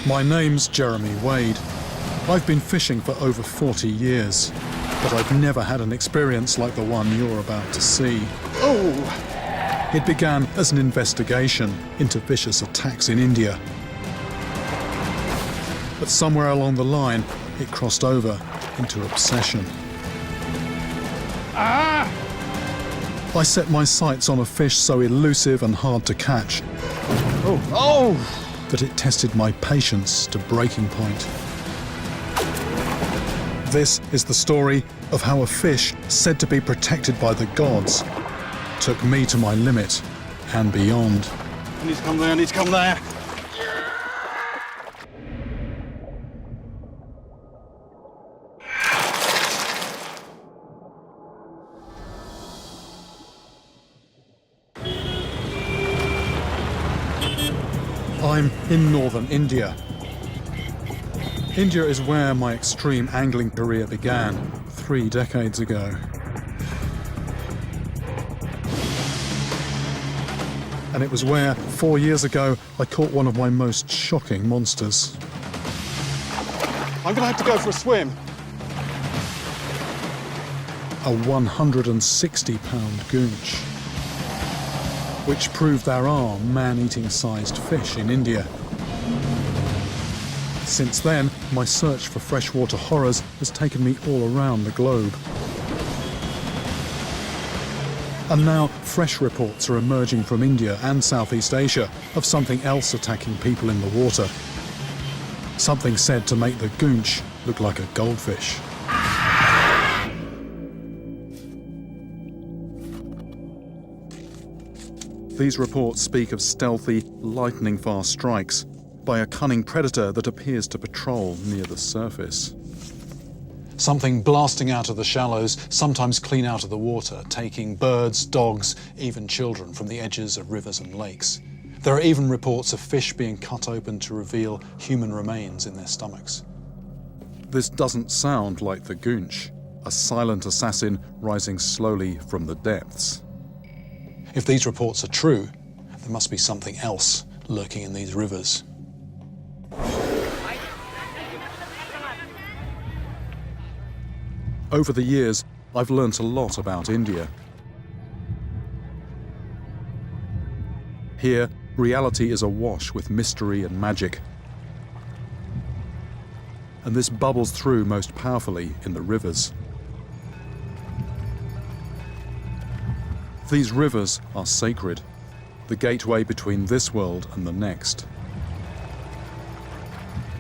My name's Jeremy Wade. I've been fishing for over 40 years, but I've never had an experience like the one you're about to see. Oh! It began as an investigation into vicious attacks in India. But somewhere along the line, it crossed over into obsession. Ah! I set my sights on a fish so elusive and hard to catch that it tested my patience to breaking point. This is the story of how a fish said to be protected by the gods took me to my limit and beyond. I need to come there, I need to come there. I'm in northern India. India is where my extreme angling career began 3 decades ago. And it was where, 4 years ago, I caught one of my most shocking monsters. I'm gonna have to go for a swim. A 160-pound goonch, which proved there are man-eating sized fish in India. Since then, my search for freshwater horrors has taken me all around the globe. And now, fresh reports are emerging from India and Southeast Asia of something else attacking people in the water. Something said to make the goonch look like a goldfish. These reports speak of stealthy, lightning-fast strikes by a cunning predator that appears to patrol near the surface. Something blasting out of the shallows, sometimes clean out of the water, taking birds, dogs, even children from the edges of rivers and lakes. There are even reports of fish being cut open to reveal human remains in their stomachs. This doesn't sound like the goonch, a silent assassin rising slowly from the depths. If these reports are true, there must be something else lurking in these rivers. Over the years, I've learnt a lot about India. Here, reality is awash with mystery and magic. And this bubbles through most powerfully in the rivers. These rivers are sacred, the gateway between this world and the next,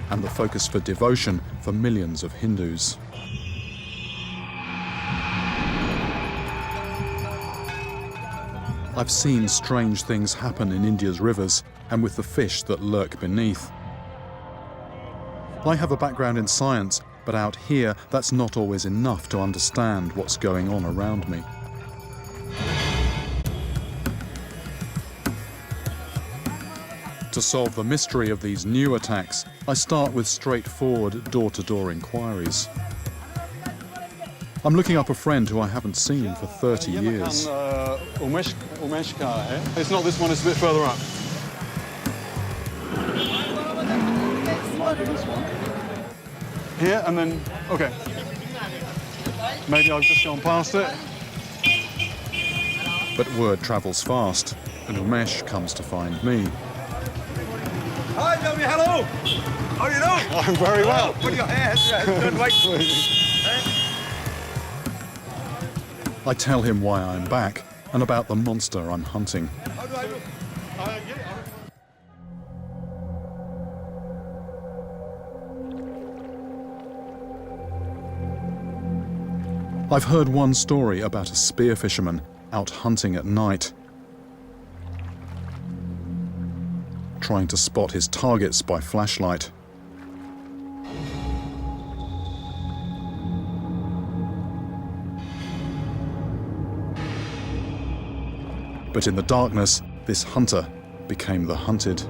and the focus for devotion for millions of Hindus. I've seen strange things happen in India's rivers and with the fish that lurk beneath. I have a background in science, but out here that's not always enough to understand what's going on around me. To solve the mystery of these new attacks, I start with straightforward door-to-door inquiries. I'm looking up a friend who I haven't seen for 30 years. It's not this one, it's a bit further up. Might be this one. Here, and then, okay. Maybe I've just gone past it. But word travels fast, and Umesh comes to find me. Hi, Tommy, hello! How are you doing? I'm very well. Put your hands, don't wait. I tell him why I'm back and about the monster I'm hunting. How do I look? I've heard one story about a spear fisherman out hunting at night, trying to spot his targets by flashlight. But in the darkness, this hunter became the hunted.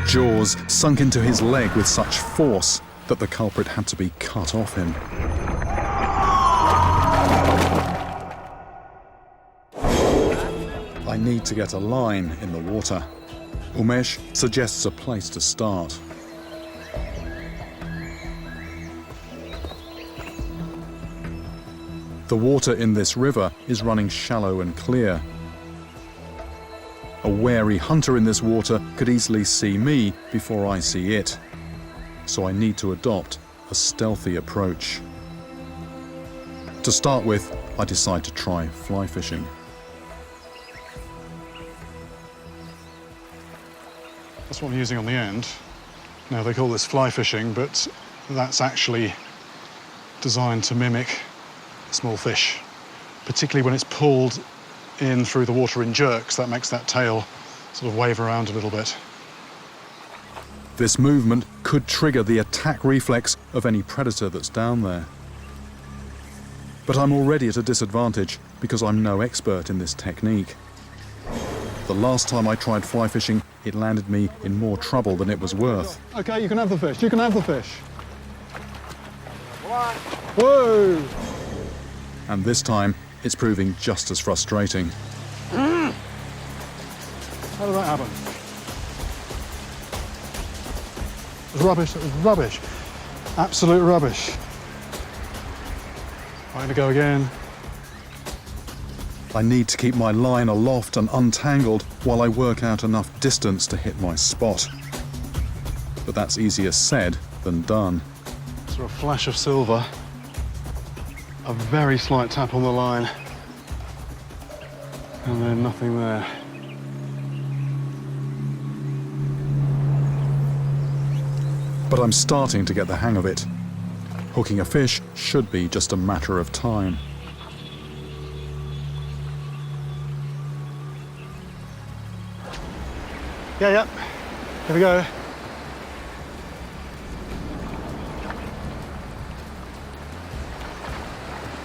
Jaws sunk into his leg with such force that the culprit had to be cut off him. need to get a line in the water. Umesh suggests a place to start. The water in this river is running shallow and clear. A wary hunter in this water could easily see me before I see it. So I need to adopt a stealthy approach. To start with, I decide to try fly fishing. That's what I'm using on the end. Now, they call this fly fishing, but that's actually designed to mimic a small fish, particularly when it's pulled in through the water in jerks. That makes that tail sort of wave around a little bit. This movement could trigger the attack reflex of any predator that's down there. But I'm already at a disadvantage because I'm no expert in this technique. The last time I tried fly fishing, it landed me in more trouble than it was worth. Okay, you can have the fish. You can have the fish. Whoa! And this time, it's proving just as frustrating. How did that happen? It was rubbish. It was rubbish. Absolute rubbish. I'm going to go again. I need to keep my line aloft and untangled while I work out enough distance to hit my spot. But that's easier said than done. Sort of flash of silver. A very slight tap on the line. And then nothing there. But I'm starting to get the hang of it. Hooking a fish should be just a matter of time. Yeah. Here we go.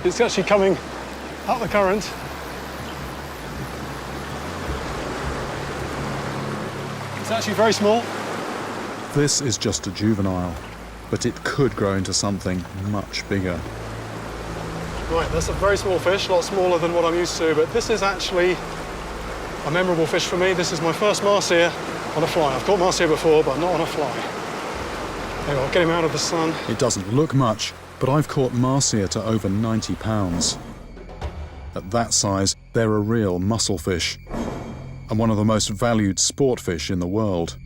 It's actually coming up the current. It's actually very small. This is just a juvenile, but it could grow into something much bigger. Right, that's a very small fish, a lot smaller than what I'm used to, but this is actually a memorable fish for me. This is my first marcia on a fly. I've caught marcia before, but not on a fly. There we go, get him out of the sun. It doesn't look much, but I've caught marcia to over 90 pounds. At that size, they're a real muscle fish, and one of the most valued sport fish in the world.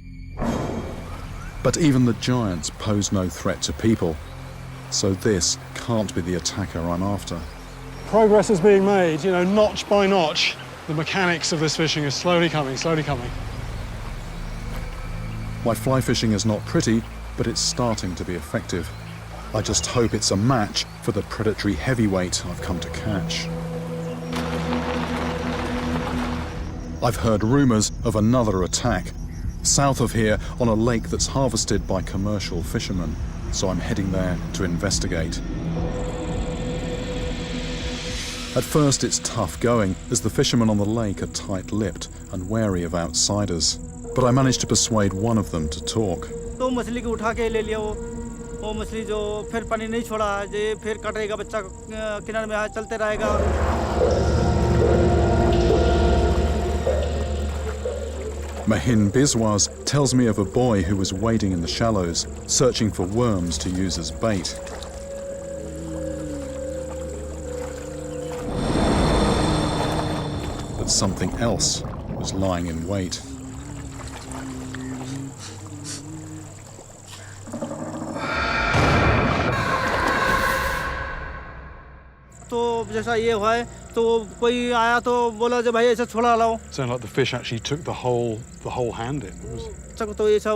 But even the giants pose no threat to people, so this can't be the attacker I'm after. Progress is being made, you know, notch by notch. The mechanics of this fishing is slowly coming, slowly coming. My fly fishing is not pretty, but it's starting to be effective. I just hope it's a match for the predatory heavyweight I've come to catch. I've heard rumours of another attack, south of here on a lake that's harvested by commercial fishermen, so I'm heading there to investigate. At first it's tough going, as the fishermen on the lake are tight-lipped and wary of outsiders, but I managed to persuade one of them to talk. तो मछली को उठा के ले लिया वो मछली जो फिर पानी नहीं छोड़ा जे फिर कटेगा बच्चा किनारे में चलते रहेगा. Mahin Biswas tells me of a boy who was wading in the shallows, searching for worms to use as bait. But something else was lying in wait. तो जैसा ये हुआ है तो कोई आया तो बोला जे भाई ऐसा छोड़ा लाओ. Sounded like the fish actually took the whole hand in. It was... चक तो ऐसा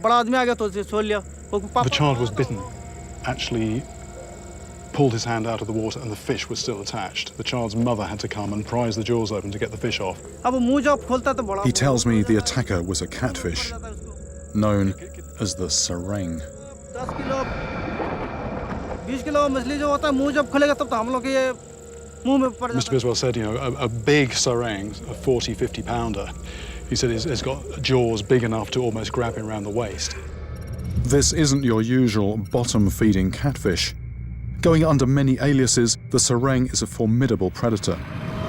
बड़ा आदमी आ गया तो छोड़ लिया. The child was bitten, actually pulled his hand out of the water and the fish was still attached. The child's mother had to come and prise the jaws open to get the fish off. अब मुंह जब खोलता तो बड़ा. He tells me the attacker was a catfish, known as the sareng. 10 kilo 20 kilo मछली जो होता है मुंह जब खोलेगा तब तो हम लोग ये मुंह में पड़ जाता है. Mr. Biswell said, you know, a big sareng, a 40, 50 pounder, he said it's got jaws big enough to almost grab him around the waist. This isn't your usual bottom-feeding catfish. Going under many aliases, the sareng is a formidable predator.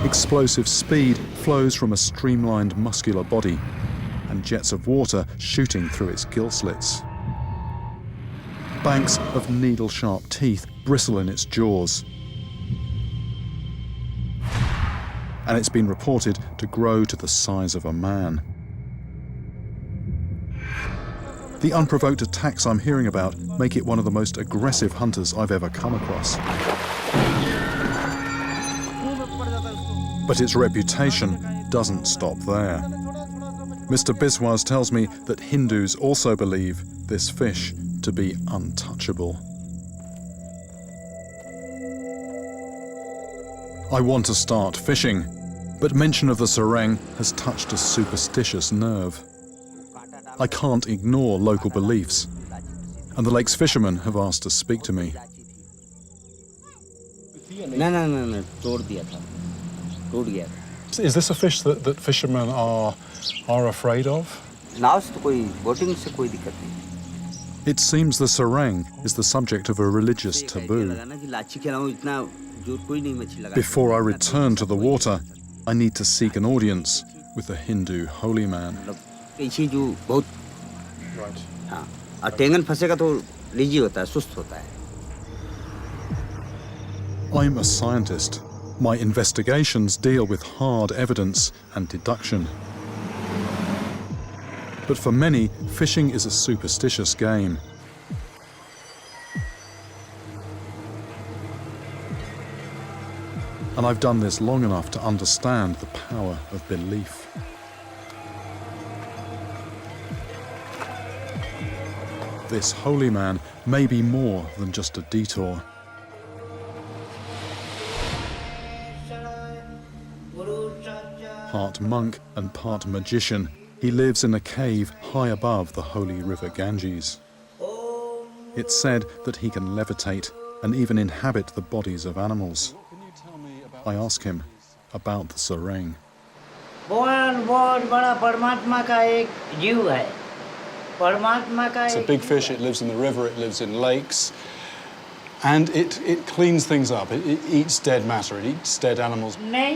Explosive speed flows from a streamlined muscular body, and jets of water shooting through its gill slits. Banks of needle-sharp teeth bristle in its jaws, and it's been reported to grow to the size of a man. The unprovoked attacks I'm hearing about make it one of the most aggressive hunters I've ever come across. But its reputation doesn't stop there. Mr. Biswas tells me that Hindus also believe this fish to be untouchable. I want to start fishing, but mention of the sareng has touched a superstitious nerve. I can't ignore local beliefs, and the lake's fishermen have asked to speak to me. No, तोड़ दिया था, टूट गया था. Is this a fish that fishermen are afraid of? नाव से तो कोई boating से कोई दिक्कत नहीं. It seems the sareng is the subject of a religious taboo. Before I return to the water, I need to seek an audience with the Hindu holy man. Right. हाँ, और Tengen फंसेगा तो लीजी होता है, सुस्त होता है. I'm a scientist. My investigations deal with hard evidence and deduction. But for many, fishing is a superstitious game. And I've done this long enough to understand the power of belief. This holy man may be more than just a detour. Part monk and part magician, he lives in a cave high above the holy river Ganges. It's said that he can levitate and even inhabit the bodies of animals. I ask him about the sareng. It's a big fish, it lives in the river, it lives in lakes, and it cleans things up. It eats dead matter, it eats dead animals. And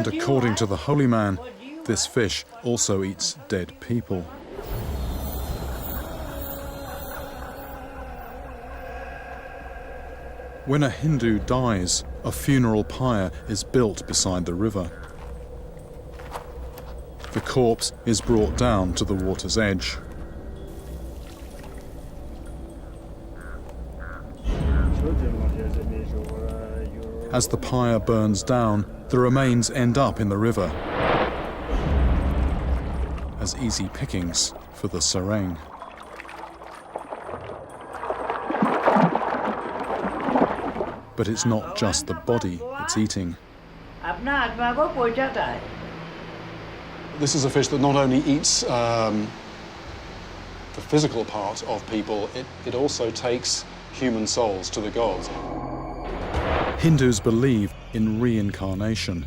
according to the holy man, this fish also eats dead people. When a Hindu dies, a funeral pyre is built beside the river. The corpse is brought down to the water's edge. As the pyre burns down, the remains end up in the river as easy pickings for the sareng. But it's not just the body it's eating. This is a fish that not only eats the physical part of people, it also takes human souls to the gods. Hindus believe in reincarnation.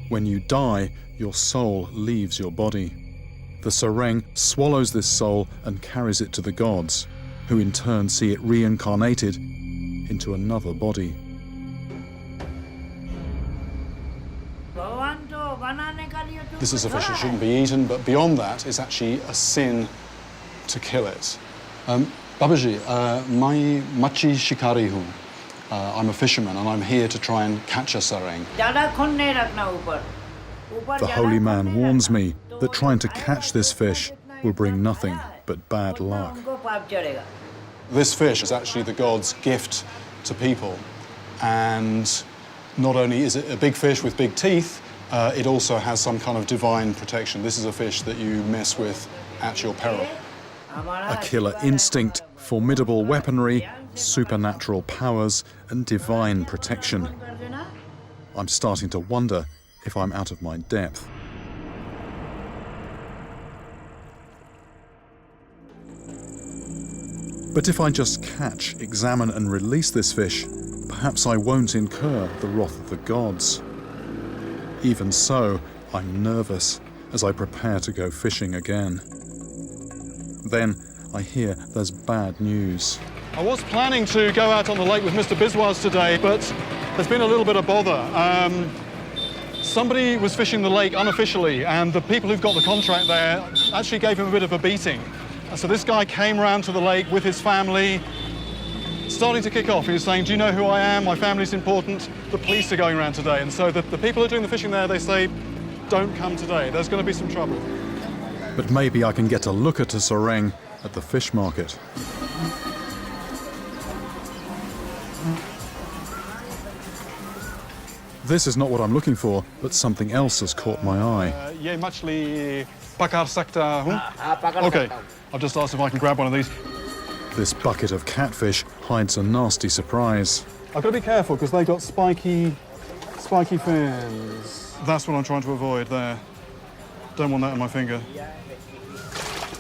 When you die, your soul leaves your body. The sareng swallows this soul and carries it to the gods, who in turn see it reincarnated into another body. This is a fish that shouldn't be eaten, but beyond that, it's actually a sin to kill it. Babaji, mai machi shikari hu. I'm a fisherman and I'm here to try and catch a sareng. The holy man warns me that trying to catch this fish will bring nothing but bad luck. This fish is actually the god's gift to people, and not only is it a big fish with big teeth, it also has some kind of divine protection. This is a fish that you mess with at your peril. A killer instinct, formidable weaponry, supernatural powers, and divine protection. I'm starting to wonder if I'm out of my depth. But if I just catch, examine, and release this fish, perhaps I won't incur the wrath of the gods. Even so, I'm nervous as I prepare to go fishing again. Then I hear there's bad news. I was planning to go out on the lake with Mr. Biswas today, but There's been a little bit of bother. Somebody was fishing the lake unofficially, and the people who've got the contract there actually gave him a bit of a beating. And so this guy came round to the lake with his family, starting to kick off. He was saying, do you know who I am? My family's important. The police are going around today. And so the people who are doing the fishing there, they say, don't come today. There's going to be some trouble. But maybe I can get a look at a sereng at the fish market. This is not what I'm looking for, but something else has caught my eye. Ye machli pakar sakta hu? Okay, I've just asked if I can grab one of these. This bucket of catfish hides a nasty surprise. I've got to be careful because they've got spiky fins. That's what I'm trying to avoid there. Don't want that on my finger.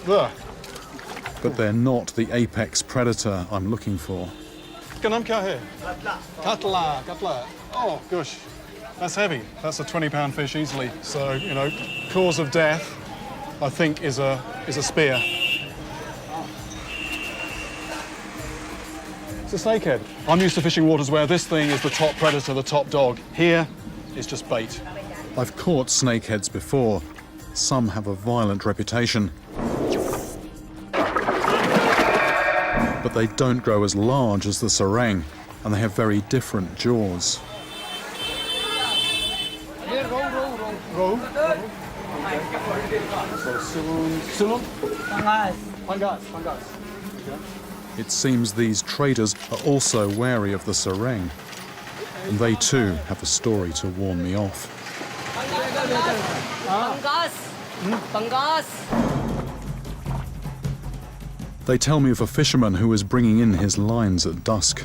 There. But they're not the apex predator I'm looking for. Ganam kya hai? Katla. Oh, gosh. That's heavy. That's a 20-pound fish easily. So, you know, cause of death, I think, is a spear. It's a snakehead. I'm used to fishing waters where this thing is the top predator, the top dog. Here, it's just bait. I've caught snakeheads before. Some have a violent reputation. But they don't grow as large as the sereng, and they have very different jaws. It seems these traders are also wary of the sereng, and they too have a story to warn me off. They tell me of a fisherman who was bringing in his lines at dusk.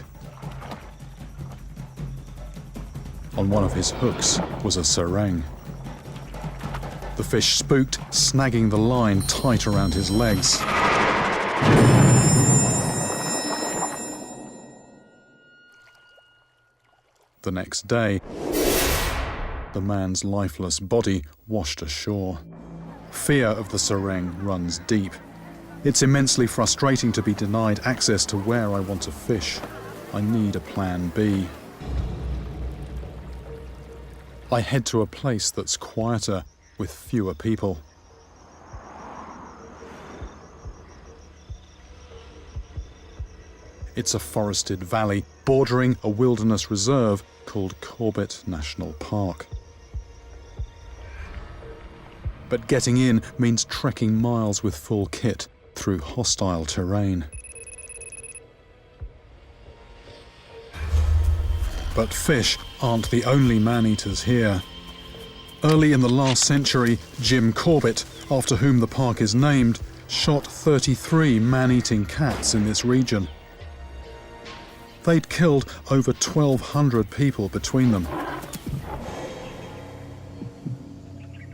On one of his hooks was a sereng. The fish spooked, snagging the line tight around his legs. The next day, the man's lifeless body washed ashore. Fear of the sereng runs deep. It's immensely frustrating to be denied access to where I want to fish. I need a plan B. I head to a place that's quieter, with fewer people. It's a forested valley bordering a wilderness reserve called Corbett National Park. But getting in means trekking miles with full kit through hostile terrain. But fish aren't the only man-eaters here. Early in the last century, Jim Corbett, after whom the park is named, shot 33 man-eating cats in this region. They'd killed over 1,200 people between them.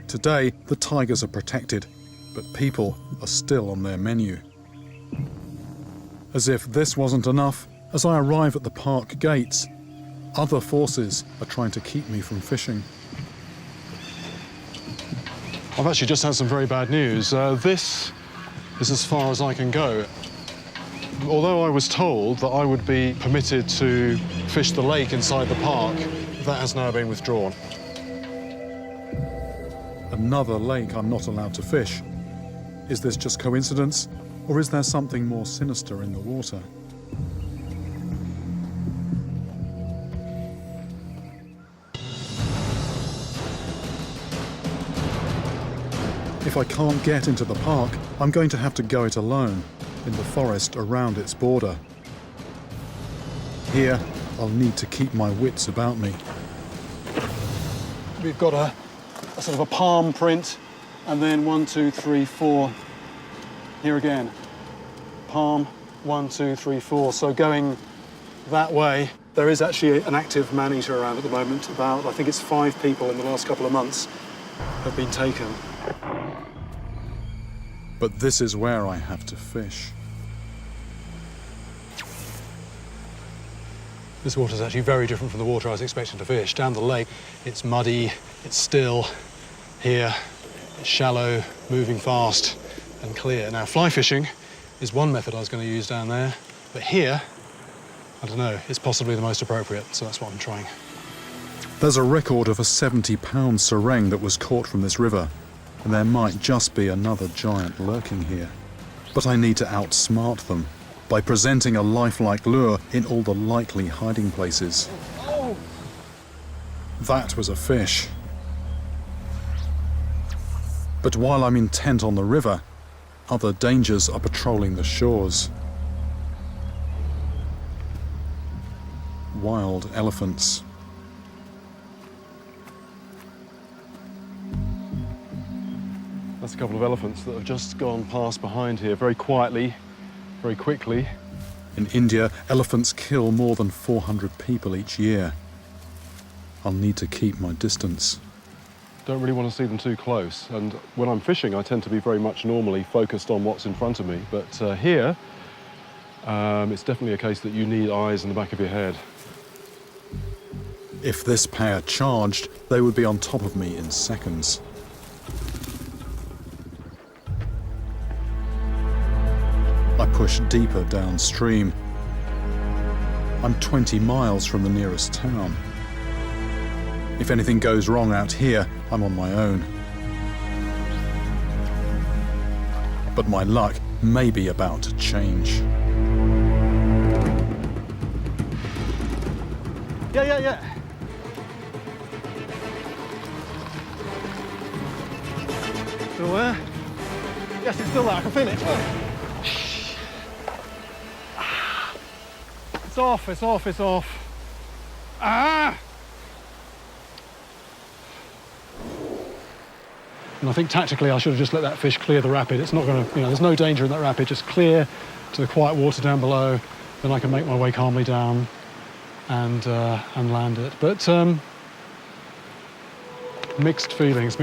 Today, the tigers are protected, but people are still on their menu. As if this wasn't enough, as I arrive at the park gates, other forces are trying to keep me from fishing. I've actually just had some very bad news. This is as far as I can go. Although I was told that I would be permitted to fish the lake inside the park, that has now been withdrawn. Another lake I'm not allowed to fish. Is this just coincidence, or is there something more sinister in the water? If I can't get into the park, I'm going to have to go it alone, in the forest around its border. Here, I'll need to keep my wits about me. We've got a sort of a palm print, and then 1, 2, 3, 4. Here again. Palm, 1, 2, 3, 4. So going that way, there is actually an active man-eater around at the moment. About, I think it's 5 people in the last couple of months have been taken. But this is where I have to fish. This water is actually very different from the water I was expecting to fish. Down the lake, it's muddy, it's still. Here, it's shallow, moving fast and clear. Now, fly fishing is one method I was going to use down there, but here, I don't know, it's possibly the most appropriate, so that's what I'm trying. There's a record of a 70-pound sereng that was caught from this river, and there might just be another giant lurking here. But I need to outsmart them by presenting a lifelike lure in all the likely hiding places. That was a fish. But while I'm intent on the river, other dangers are patrolling the shores. Wild elephants. That's a couple of elephants that have just gone past behind here very quietly, very quickly. In India, elephants kill more than 400 people each year. I'll need to keep my distance. Don't really want to see them too close. And when I'm fishing, I tend to be very much normally focused on what's in front of me. But here, it's definitely a case that you need eyes in the back of your head. If this pair charged, they would be on top of me in seconds. I push deeper downstream. I'm 20 miles from the nearest town. If anything goes wrong out here, I'm on my own. But my luck may be about to change. Yeah. Still there? Yes, it's still there. I can feel it. It's off. Ah! And I think tactically I should have just let that fish clear the rapid. It's not going to, there's no danger in that rapid. Just clear to the quiet water down below. Then I can make my way calmly down and land it. But mixed feelings.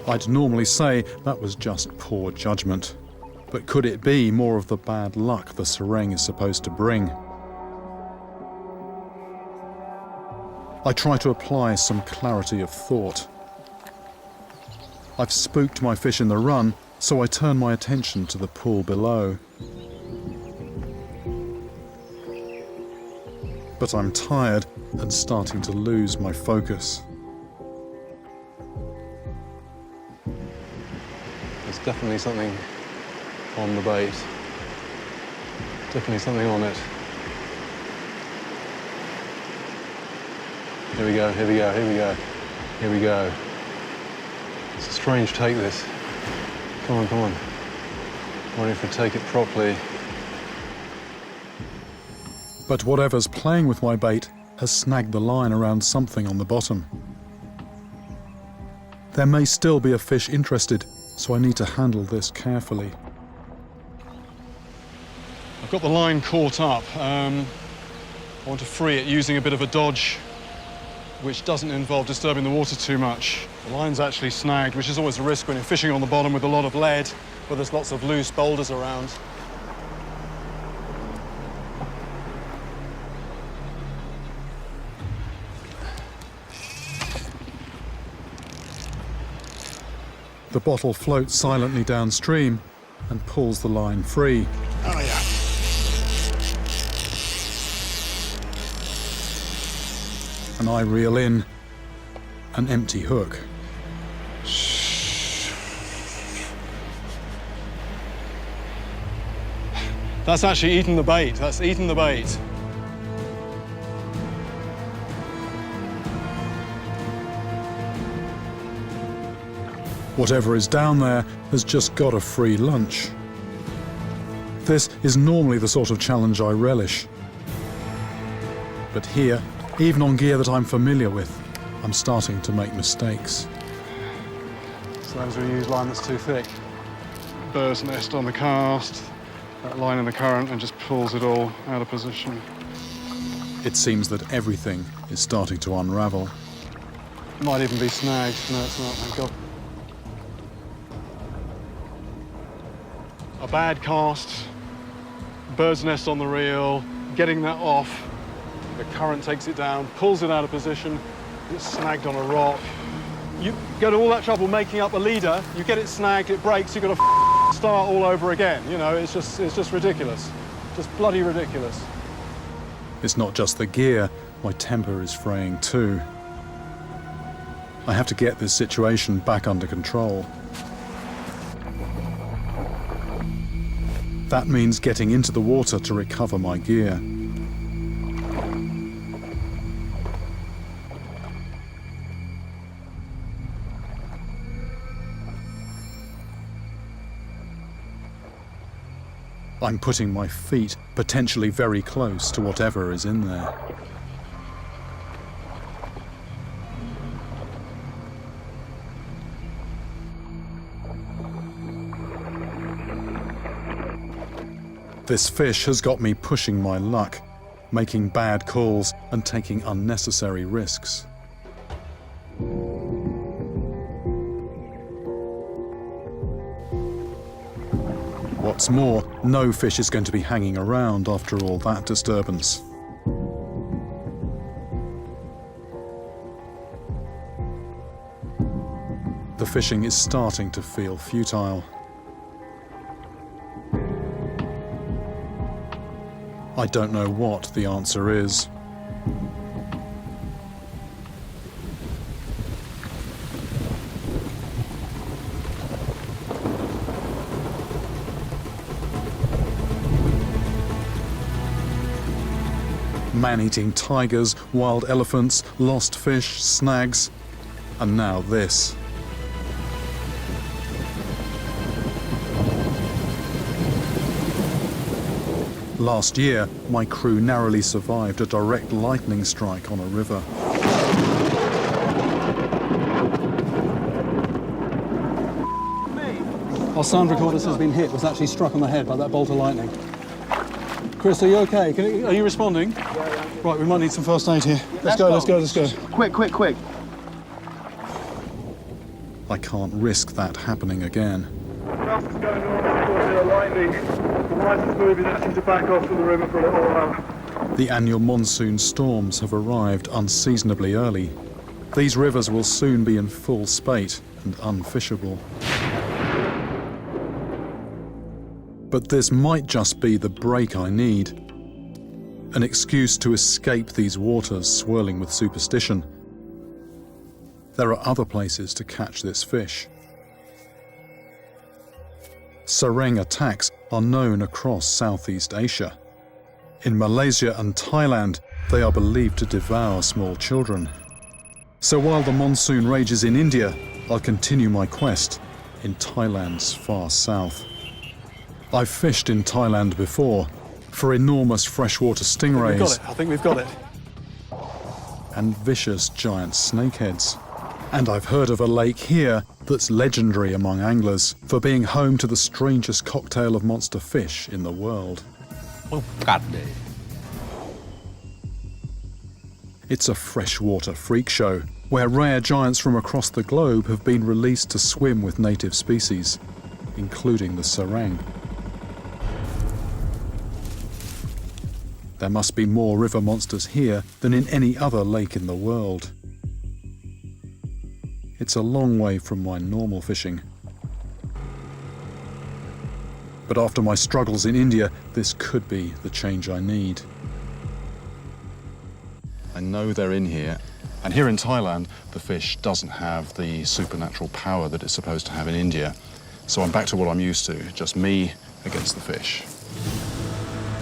I'd normally say that was just poor judgment. But could it be more of the bad luck the sereng is supposed to bring? I try to apply some clarity of thought. I've spooked my fish in the run, so I turn my attention to the pool below. But I'm tired and starting to lose my focus. There's definitely something on the bait. Definitely something on it. Here we go. It's a strange take, this. Come on. Wondering if we take it properly. But whatever's playing with my bait has snagged the line around something on the bottom. There may still be a fish interested, so I need to handle this carefully. I've got the line caught up. I want to free it using a bit of a dodge, which doesn't involve disturbing the water too much. The line's actually snagged, which is always a risk when you're fishing on the bottom with a lot of lead, where there's lots of loose boulders around. The bottle floats silently downstream and pulls the line free. Oh, yeah. And I reel in an empty hook. That's actually eaten the bait. Whatever is down there has just got a free lunch. This is normally the sort of challenge I relish. But here, even on gear that I'm familiar with, I'm starting to make mistakes. Sometimes we use line that's too thick. Bird's nest on the cast, that line in the current, and just pulls it all out of position. It seems that everything is starting to unravel. Might even be snagged. No, it's not, thank God. A bad cast, bird's nest on the reel, getting that off. The current takes it down, pulls it out of position, it's snagged on a rock. You go to all that trouble making up a leader, you get it snagged, it breaks, you've got to start all over again. It's just ridiculous. Just bloody ridiculous. It's not just the gear, My temper is fraying too. I have to get this situation back under control. That means getting into the water to recover my gear. I'm putting my feet potentially very close to whatever is in there. This fish has got me pushing my luck, making bad calls and taking unnecessary risks. What's more, no fish is going to be hanging around after all that disturbance. The fishing is starting to feel futile. I don't know what the answer is. Man-eating tigers, wild elephants, lost fish, snags, and now this. Last year, my crew narrowly survived a direct lightning strike on a river. Our sound recorder has been hit, was actually struck on the head by that bolt of lightning. Chris, are you okay? Are you responding? Right, we might need some first aid here. Let's go. Quick. I can't risk that happening again. Nothing's going on, lightning. The light is moving, asking to back off from the river for a little while. The annual monsoon storms have arrived unseasonably early. These rivers will soon be in full spate and unfishable. But this might just be the break I need. An excuse to escape these waters swirling with superstition. There are other places to catch this fish. Sareng attacks are known across Southeast Asia. In Malaysia and Thailand, they are believed to devour small children. So while the monsoon rages in India, I'll continue my quest in Thailand's far south. I've fished in Thailand before for enormous freshwater stingrays. I think we've got it. And vicious giant snakeheads. And I've heard of a lake here that's legendary among anglers for being home to the strangest cocktail of monster fish in the world. It's a freshwater freak show where rare giants from across the globe have been released to swim with native species, including the sareng. There must be more river monsters here than in any other lake in the world. It's a long way from my normal fishing. But after my struggles in India, this could be the change I need. I know they're in here. And here in Thailand, the fish doesn't have the supernatural power that it's supposed to have in India. So I'm back to what I'm used to, just me against the fish.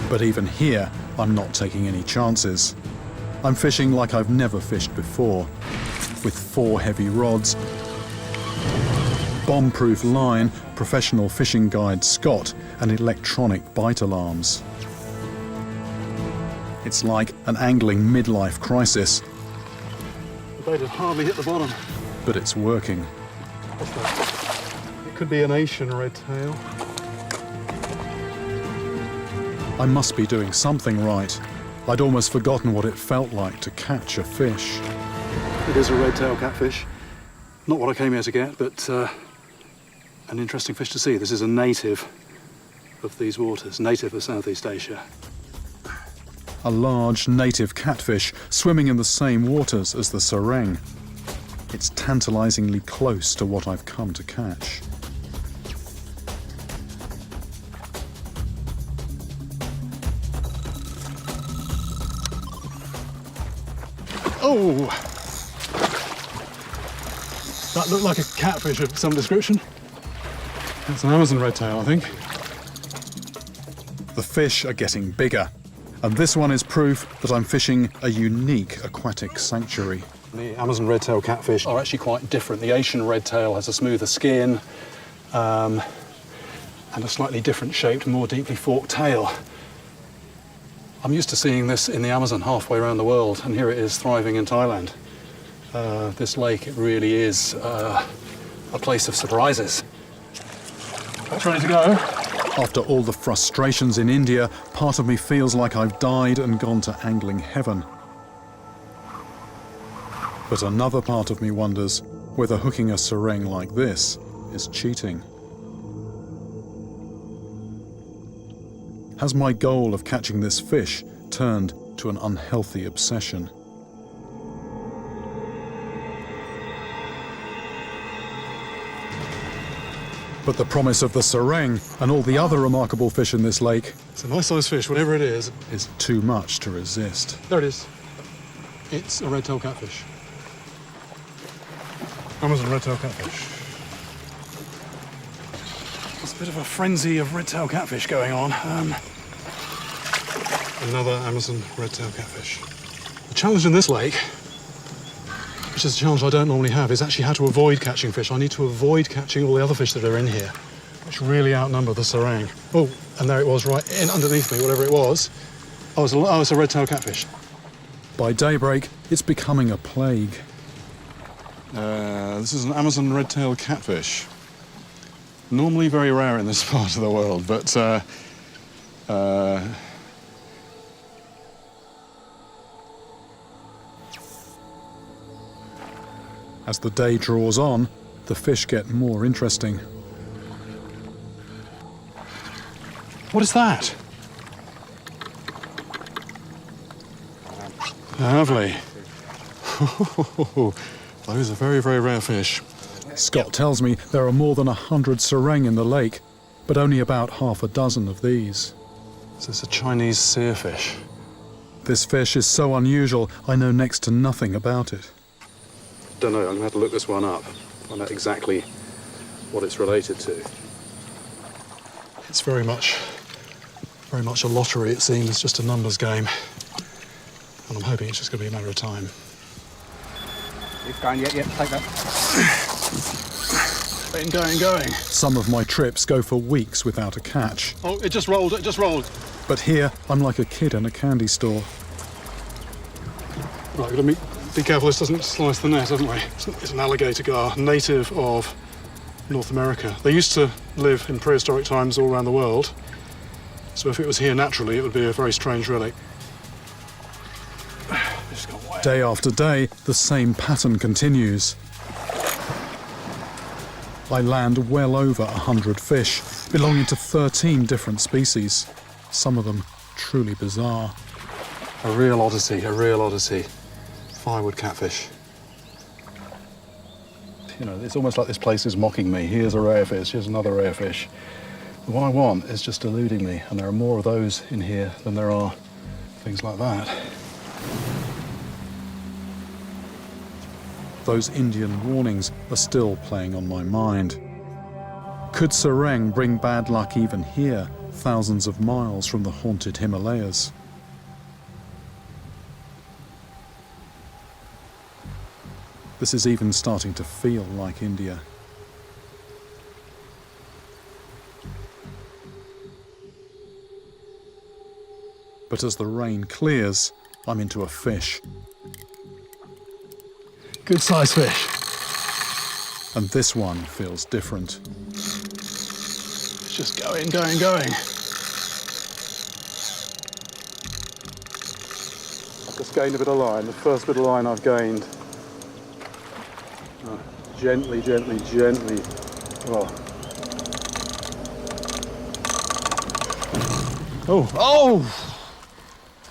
But even here, I'm not taking any chances. I'm fishing like I've never fished before, with 4 heavy rods, bomb-proof line, professional fishing guide Scott, and electronic bite alarms. It's like an angling midlife crisis, The bait had hardly hit the bottom. but it's working. What's that? It could be an Asian red tail. I must be doing something right. I'd almost forgotten what it felt like to catch a fish. It is a red tail catfish. Not what I came here to get, but an interesting fish to see. This is a native of these waters, native of Southeast Asia. A large native catfish swimming in the same waters as the sareng. It's tantalizingly close to what I've come to catch. Oh! That looked like a catfish of some description. It's an Amazon redtail, I think. The fish are getting bigger, and this one is proof that I'm fishing a unique aquatic sanctuary. The Amazon redtail catfish are actually quite different. The Asian redtail has a smoother skin and a slightly different shaped, more deeply forked tail. I'm used to seeing this in the Amazon halfway around the world, and here it is thriving in Thailand. This lake, it really is a place of surprises. That's ready to go. After all the frustrations in India, part of me feels like I've died and gone to angling heaven. But another part of me wonders whether hooking a sereng like this is cheating. Has my goal of catching this fish turned to an unhealthy obsession? But the promise of the sereng and all the other remarkable fish in this lake It's a nice sized fish, whatever it is. is too much to resist. There it is. It's a redtail catfish. Amazon redtail catfish. There's a bit of a frenzy of redtail catfish going on. Another Amazon redtail catfish. The challenge in this lake, which is a challenge I don't normally have, is actually how to avoid catching fish. I need to avoid catching all the other fish that are in here, which really outnumber the sereng. Oh, and there it was, right in underneath me, whatever it was. Oh, it's a redtail catfish. By daybreak, it's becoming a plague. This is an Amazon redtail catfish. Normally very rare in this part of the world, but As the day draws on, the fish get more interesting. what is that? Lovely. Those are very, very rare fish. Scott tells me there are more than 100 sereng in the lake, but only about half a dozen of these. This is a Chinese seerfish. This fish is so unusual, I know next to nothing about it. Don't know, I'm going to have to look this one up, find out exactly what it's related to. It's very much a lottery, it seems. It's just a numbers game. And I'm hoping it's just going to be a matter of time. It's going, yeah, take that. Going. Some of my trips go for weeks without a catch. Oh, it just rolled. But here, I'm like a kid in a candy store. Right, we've got to be careful this doesn't slice the net, haven't we? It's an alligator gar, native of North America. They used to live in prehistoric times all around the world. So if it was here naturally, it would be a very strange relic. Day after day, the same pattern continues. I land well over 100 fish, belonging to 13 different species, some of them truly bizarre. A real oddity. Firewood catfish. You know, it's almost like this place is mocking me. Here's a rare fish, here's another rare fish. The one I want is just eluding me, and there are more of those in here than there are things like that. Those Indian warnings are still playing on my mind. Could sereng bring bad luck even here, thousands of miles from the haunted Himalayas? This is even starting to feel like India. But as the rain clears, I'm into a fish. Good sized fish. And this one feels different. It's just going. I've just gained a bit of line. The first bit of line I've gained. Gently. Oh!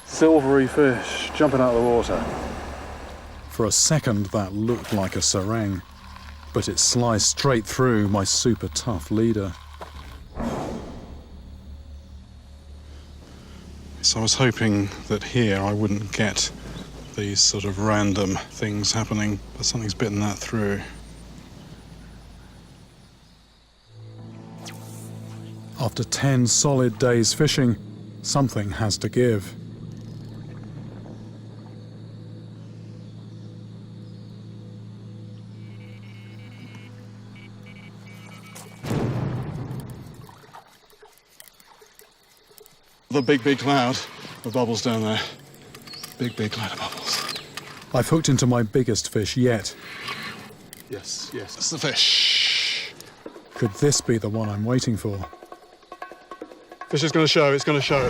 Silvery fish jumping out of the water. For a second, that looked like a sereng, but it sliced straight through my super tough leader. So I was hoping that here I wouldn't get these sort of random things happening, but something's bitten that through. After 10 solid days fishing, something has to give. The big cloud of bubbles down there. Big cloud of bubbles. I've hooked into my biggest fish yet. Yes, that's the fish. Could this be the one I'm waiting for? Fish is going to show, it's going to show.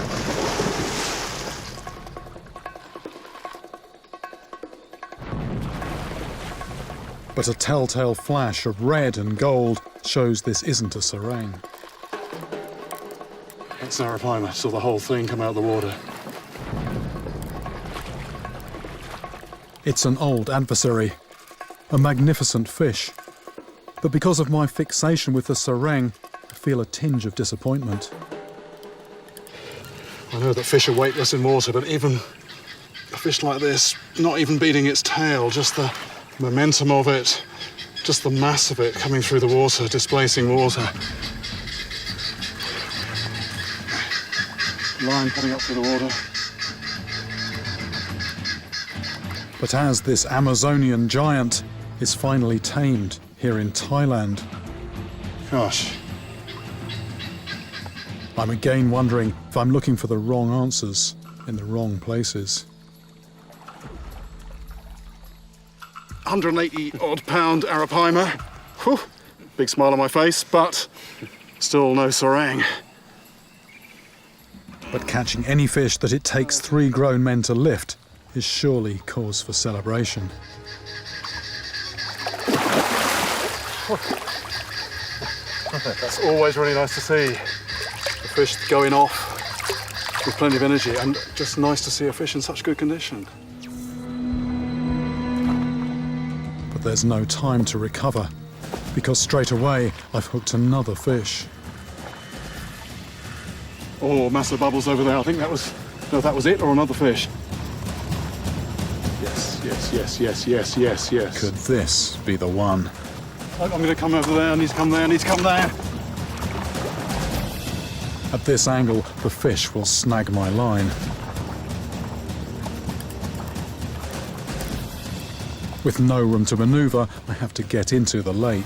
But a telltale flash of red and gold shows this isn't a serang. That's AnimalPlanet. Saw the whole thing come out of the water. It's an old adversary, a magnificent fish. But because of my fixation with the serang, I feel a tinge of disappointment. I know that fish are weightless in water, but even a fish like this, not even beating its tail, just the momentum of it, just the mass of it coming through the water, displacing water. Line coming up through the water. But as this Amazonian giant is finally tamed here in Thailand, Gosh, I'm again wondering if I'm looking for the wrong answers in the wrong places. 180 odd pound arapaima. Whew, big smile on my face, but still no serang. But catching any fish that it takes 3 grown men to lift is surely cause for celebration. That's always really nice to see. The fish going off with plenty of energy, and just nice to see a fish in such good condition. But there's no time to recover, because straight away I've hooked another fish. Oh, massive bubbles over there. I think that was, no, that was it, or another fish. Yes. Could this be the one? I'm going to come over there. I need to come there. At this angle, the fish will snag my line. With no room to maneuver, I have to get into the lake.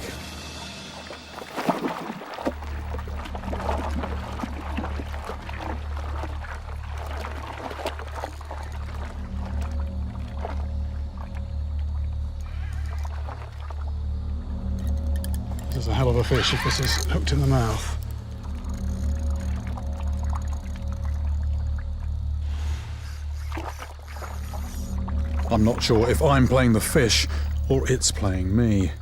This is a hell of a fish if this is hooked in the mouth. I'm not sure if I'm playing the fish or it's playing me.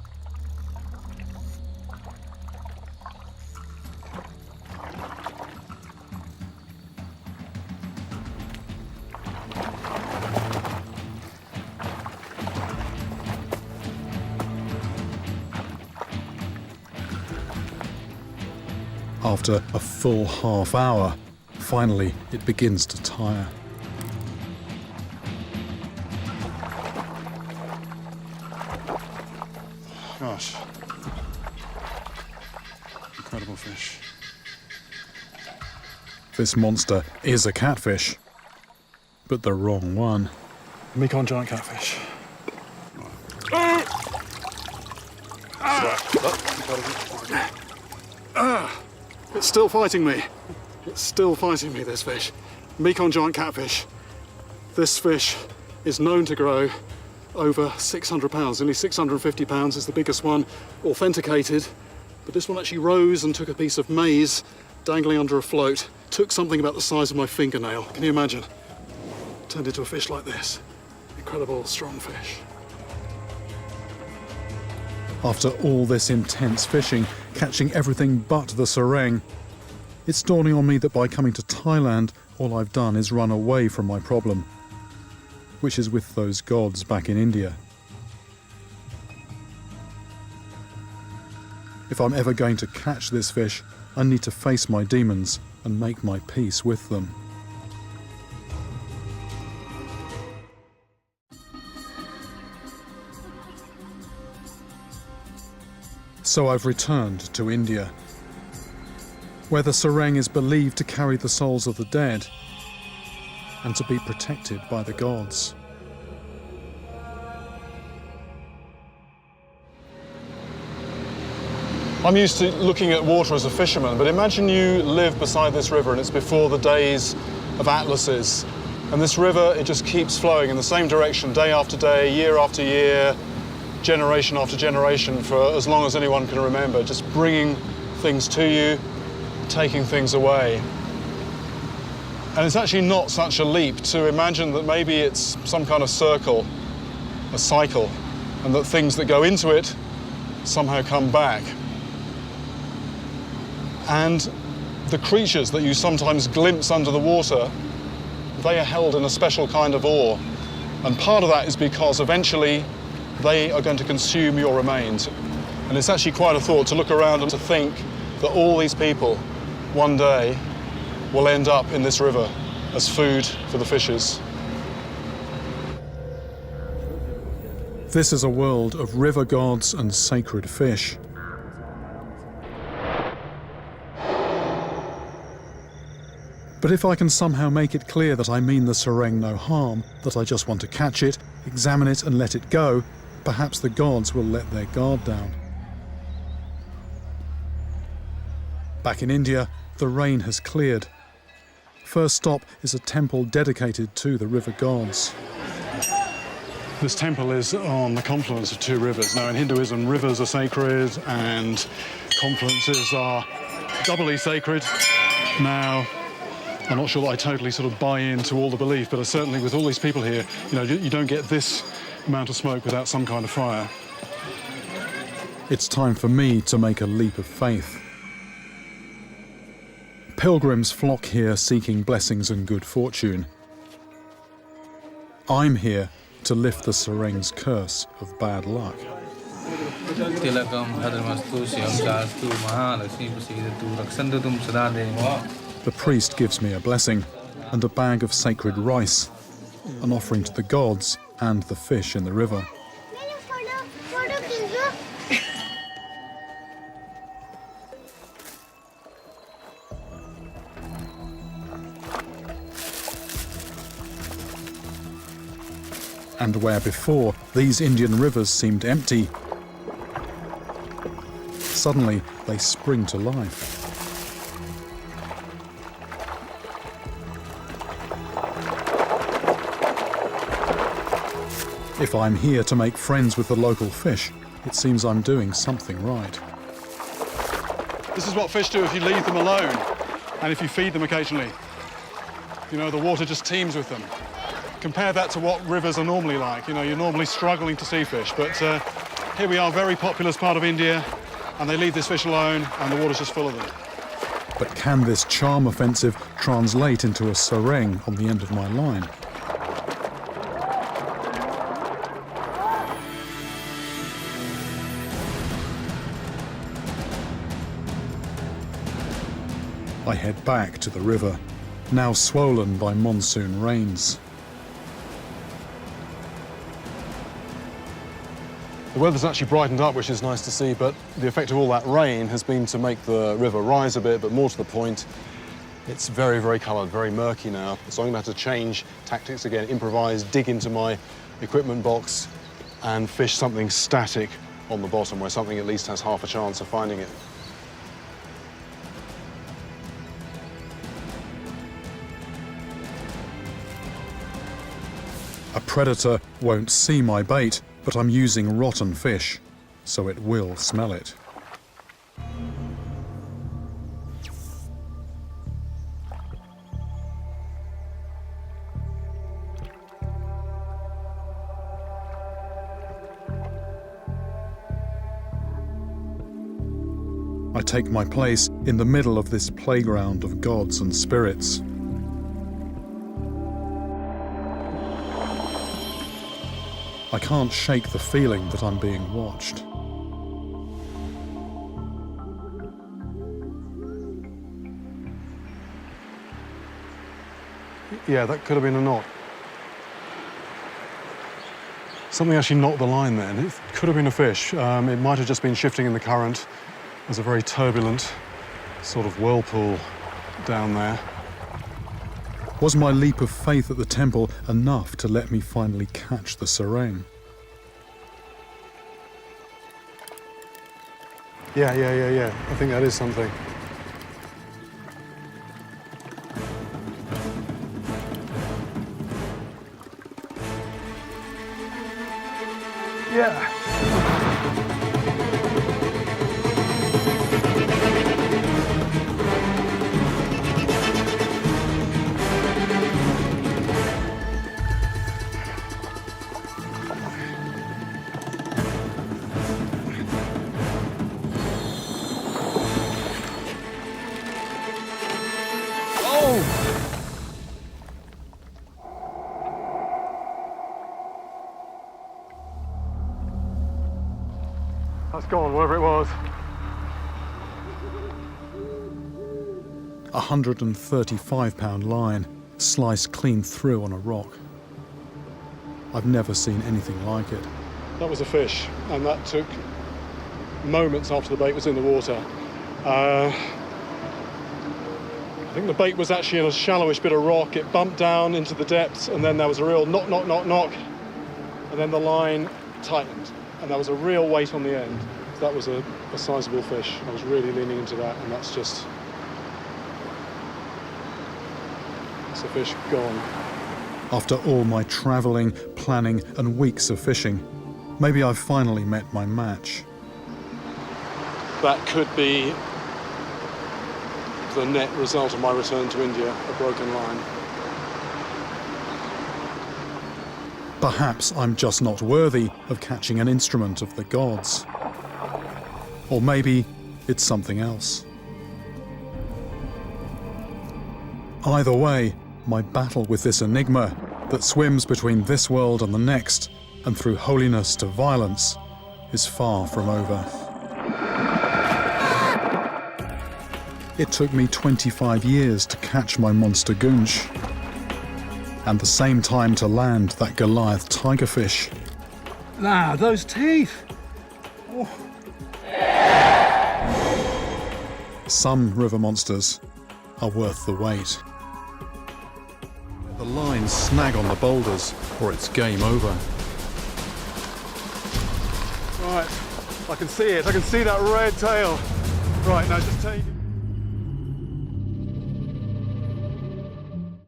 After a full half hour, finally it begins to tire. Gosh. Incredible fish. This monster is a catfish, but the wrong one. Mekong giant catfish. It's still fighting me. This fish. Mekong giant catfish. This fish is known to grow over 600 pounds. Nearly 650 pounds is the biggest one, authenticated. But this one actually rose and took a piece of maize dangling under a float. Took something about the size of my fingernail. Can you imagine? Turned into a fish like this. Incredible, strong fish. After all this intense fishing, catching everything but the serang, it's dawning on me that by coming to Thailand, all I've done is run away from my problem, which is with those gods back in India. If I'm ever going to catch this fish, I need to face my demons and make my peace with them. So I've returned to India, where the sareng is believed to carry the souls of the dead and to be protected by the gods. I'm used to looking at water as a fisherman, but imagine you live beside this river and it's before the days of atlases. And this river, it just keeps flowing in the same direction day after day, year after year, generation after generation for as long as anyone can remember, just bringing things to you, taking things away. And it's actually not such a leap to imagine that maybe it's some kind of circle, a cycle, and that things that go into it somehow come back. And the creatures that you sometimes glimpse under the water, they are held in a special kind of awe. And part of that is because eventually they are going to consume your remains. And it's actually quite a thought to look around and to think that all these people one day will end up in this river as food for the fishes. This is a world of river gods and sacred fish. But if I can somehow make it clear that I mean the sareng no harm, that I just want to catch it, examine it and let it go, perhaps the gods will let their guard down. Back in India, the rain has cleared. First stop is a temple dedicated to the river gods. This temple is on the confluence of two rivers. Now, in Hinduism, rivers are sacred and confluences are doubly sacred. Now, I'm not sure that I totally sort of buy into all the belief, but certainly with all these people here, you don't get this amount of smoke without some kind of fire. It's time for me to make a leap of faith. Pilgrims flock here seeking blessings and good fortune. I'm here to lift the sareng's curse of bad luck. The priest gives me a blessing and a bag of sacred rice, an offering to the gods and the fish in the river. And where before these Indian rivers seemed empty, suddenly they spring to life. If I'm here to make friends with the local fish, it seems I'm doing something right. This is what fish do if you leave them alone and if you feed them occasionally. The water just teems with them. Compare that to what rivers are normally like. You're normally struggling to see fish, but here we are, very populous part of India, and they leave this fish alone and the water's just full of them. But can this charm offensive translate into a sareng on the end of my line? I head back to the river, now swollen by monsoon rains. The weather's actually brightened up, which is nice to see, but the effect of all that rain has been to make the river rise a bit, but more to the point, it's very, very coloured, very murky now. So I'm going to have to change tactics again, improvise, dig into my equipment box and fish something static on the bottom where something at least has half a chance of finding it. A predator won't see my bait, but I'm using rotten fish, so it will smell it. I take my place in the middle of this playground of gods and spirits. I can't shake the feeling that I'm being watched. Yeah, that could have been a knot. Something actually knocked the line then. It could have been a fish. It might have just been shifting in the current. There's a very turbulent sort of whirlpool down there. Was my leap of faith at the temple enough to let me finally catch the serang? Yeah. I think that is something. Yeah. That's gone, wherever it was. 135-pound line sliced clean through on a rock. I've never seen anything like it. That was a fish, and that took moments after the bait was in the water. I think the bait was actually in a shallowish bit of rock. It bumped down into the depths, and then there was a real knock, knock, knock, knock, and then the line tightened, and there was a real weight on the end. So that was a sizable fish. I was really leaning into that, and that's a fish gone. After all my travelling, planning and weeks of fishing, maybe I've finally met my match. That could be the net result of my return to India, a broken line. Perhaps I'm just not worthy of catching an instrument of the gods. Or maybe it's something else. Either way, my battle with this enigma that swims between this world and the next, and through holiness to violence, is far from over. It took me 25 years to catch my monster goonch, and the same time to land that Goliath tigerfish. Nah, those teeth. Some river monsters are worth the wait. The lines snag on the boulders, or it's game over. Right, I can see it. I can see that red tail. Right, now just take it.